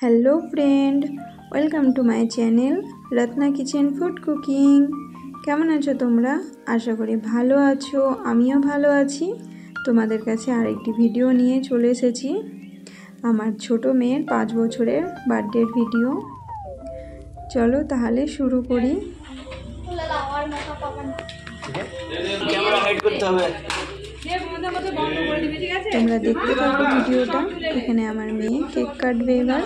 Hello friend, welcome to my channel Ratna kitchen food cooking. কেমন আছো তোমরা? আশা করি ভালো আছো, আমিও ভালো আছি। তোমাদের কাছে আরেকটি ভিডিও নিয়ে চলে এসেছি, আমার ছোট মেয়ের 5 বছরের বার্থডের ভিডিও। চলো তাহলে শুরু করি। তোমরা দেখতে থাকো ভিডিওটা। এখানে আমার মেয়ে কেক কাটবে এবার।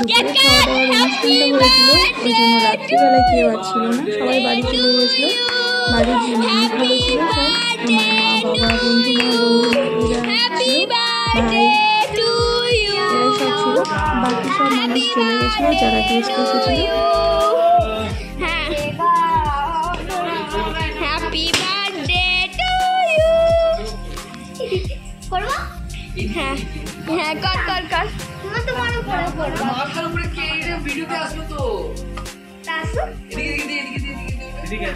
দুপুরে খাওয়া দাওয়ার অনুষ্ঠানটা হয়েছিল, ওই জন্য রাত্রিবেলায় কেউ আর ছিল না, সবাই বাড়ি চলে গেছিলো। বাড়ির যে মন ভালো ছিল সব, আমার মা বাবা বন্ধুরা ছিল, ভাই এরা সব ছিল। বাকি সব মানুষ চলে গেছিলো যারা গেস্ট এসেছিল। হ্যাঁ কর কর কর তোমার উপরে পড়ো মাথার উপরে কে ভিডিওতে আসলো তো আসো এদিকে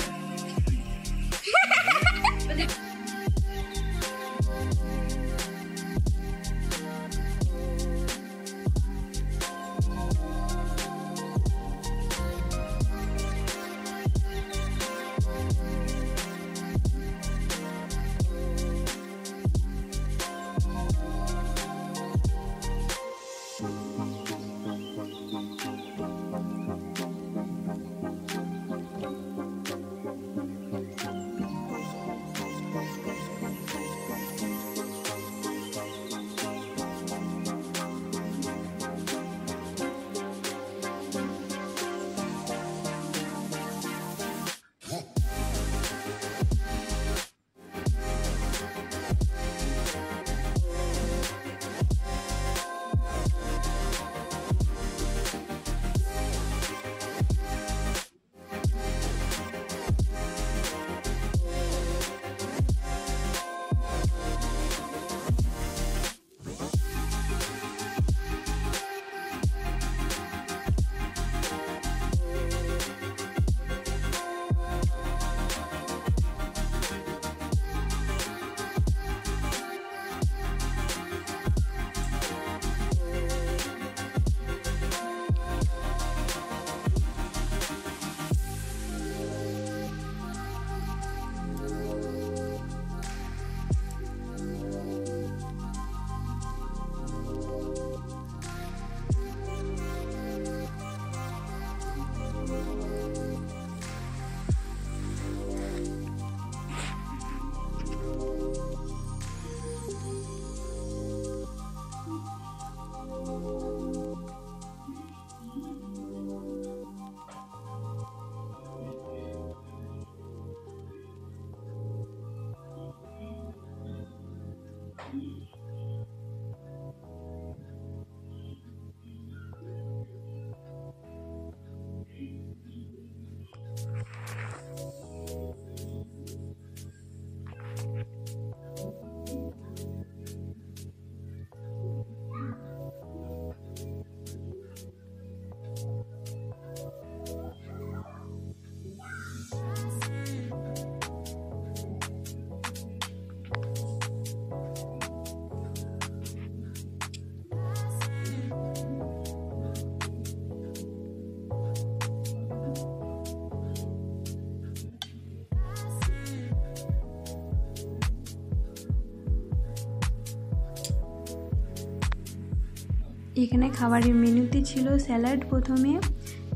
এখানে খাবারের মেনুতে ছিল স্যালাড, প্রথমে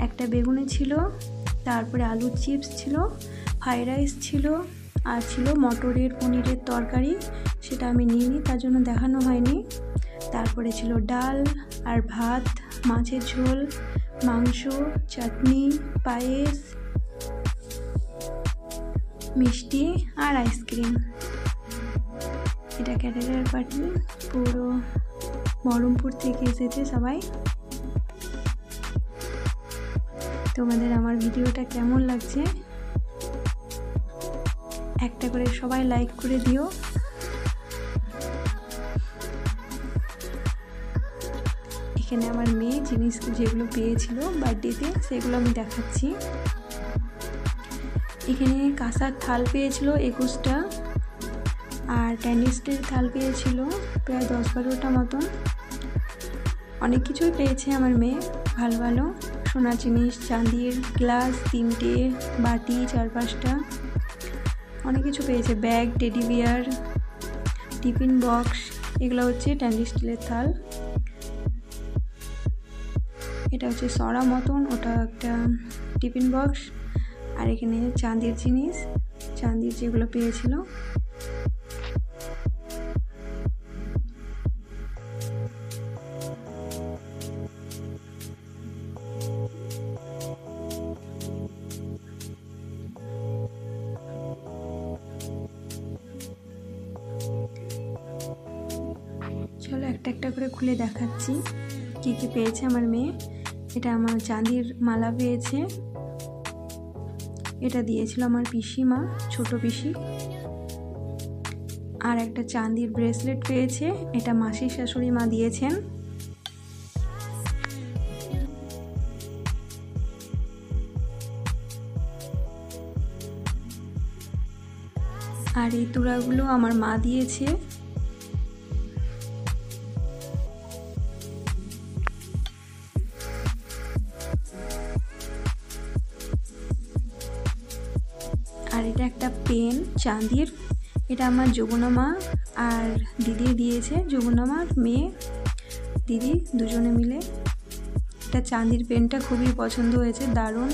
একটা বেগুনি ছিল, তারপরে আলুর চিপস ছিল, ফ্রাইড রাইস ছিল, আর ছিল মটরের পনিরের তরকারি। সেটা আমি নিইনি, তার জন্য দেখানো হয়নি। তারপরে ছিল ডাল আর ভাত, মাছের ঝোল, মাংস, চাটনি, পায়েস, মিষ্টি আর আইসক্রিম। এটা ক্যাটারার পার্টি, পুরো বহরমপুর থেকে এসেছে সবাই। তোমাদের আমার ভিডিওটা কেমন লাগছে একটা করে সবাই লাইক করে দিও। এখানে আমার মেয়ে জিনিস যেগুলো পেয়েছিল বার্থডেতে সেগুলো আমি দেখাচ্ছি। এখানে কাঁসার থাল পেয়েছিল 21টা, স্টেনলেস স্টিলের থাল পেয়েছিল প্রায় 10-12টা মতন। অনেক কিছুই পেয়েছে আমার মেয়ে, ভালো ভালো সোনার জিনিস, চাঁদির গ্লাস 3টে, বাটি 4-5টা, অনেক কিছু পেয়েছে। Bag, teddy bear, tiffin box, এগুলো হচ্ছে স্টেনলেস স্টিলের থাল। এটা হচ্ছে সরা মতন, ওটা একটা টিফিন বক্স। আর এখানে চাঁদির জিনিস, চাঁদির যেগুলো পেয়েছিল। চলো একটা একটা করে খুলে দেখাচ্ছি কী কী পেয়েছে আমার মেয়ে। এটা আমার চাঁদির মালা পেয়েছে, এটা দিয়েছিল আমার পিসিমা, ছোট পিসি। আর একটা চাঁদির ব্রেসলেট পেয়েছে, এটা মাসির শাশুড়ি মা দিয়েছেন। আর এই তুড়াগুলো আমার মা দিয়েছে। আর এটা একটা পেন চাঁদির, এটা আমার যমুনা মা আর দিদি দিয়েছে, যমুনা মার মেয়ে দিদি দুজনে মিলে। এটা চাঁদির পেনটা খুবই পছন্দ হয়েছে, দারুণ।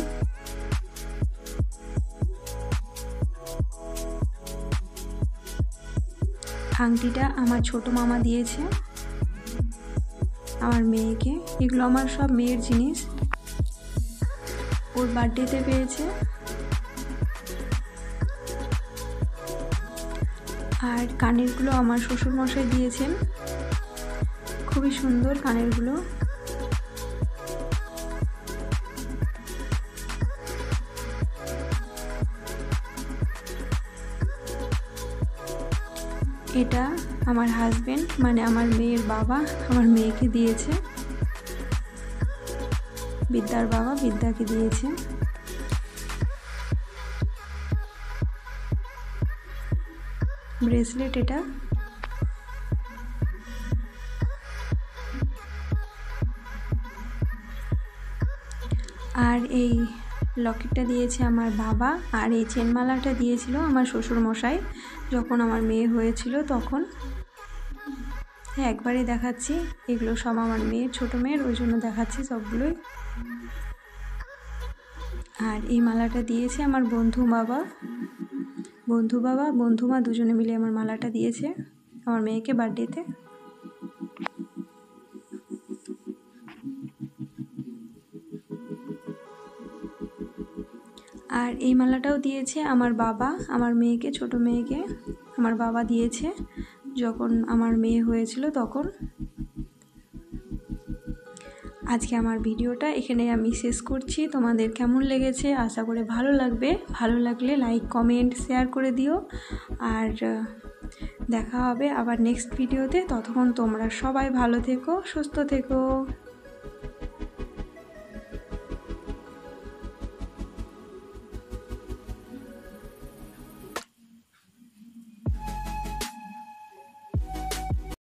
আংটিটা আমার ছোট মামা দিয়েছে আমার মেয়েকে। এগুলো আমার সব মেয়ের জিনিস, ওর বার্থডেতে পেয়েছে। আর কানেরগুলো আমার শ্বশুরমশাই দিয়েছেন, খুবই সুন্দর কানেরগুলো। এটা আমার হাজবেন্ড মানে আমার মেয়ের বাবা আমার মেয়েকে দিয়েছে, বিদ্যার বাবা বিদ্যাকে দিয়েছে। ব্রেসলেট এটা। আর এই লকেটটা দিয়েছে আমার বাবা। আর এই চেনমালাটা দিয়েছিল আমার শ্বশুরমশাই যখন আমার মেয়ে হয়েছিল তখন। হ্যাঁ, একবারে দেখাচ্ছি, এগুলো সব আমার মেয়ের, ছোটো মেয়ের, ওই জন্য দেখাচ্ছি সবগুলোই। আর এই মালাটা দিয়েছে আমার বন্ধু মা দুজনে মিলে আমার মালাটা দিয়েছে আমার মেয়েকে বার্থডেতে। আর এই মালাটাও দিয়েছে আমার বাবা আমার মেয়েকে, ছোট মেয়েকে আমার বাবা দিয়েছে যখন আমার মেয়ে হয়েছিল তখন। আজকে আমার ভিডিওটা এখানে আমি শেষ করছি। তোমাদের কেমন লেগেছে আশা করে ভালো লাগবে, ভালো লাগলে লাইক কমেন্ট শেয়ার করে দিও। আর দেখা হবে আবার নেক্সট ভিডিওতে, ততক্ষণ তোমরা সবাই ভালো থেকো, সুস্থ থেকো।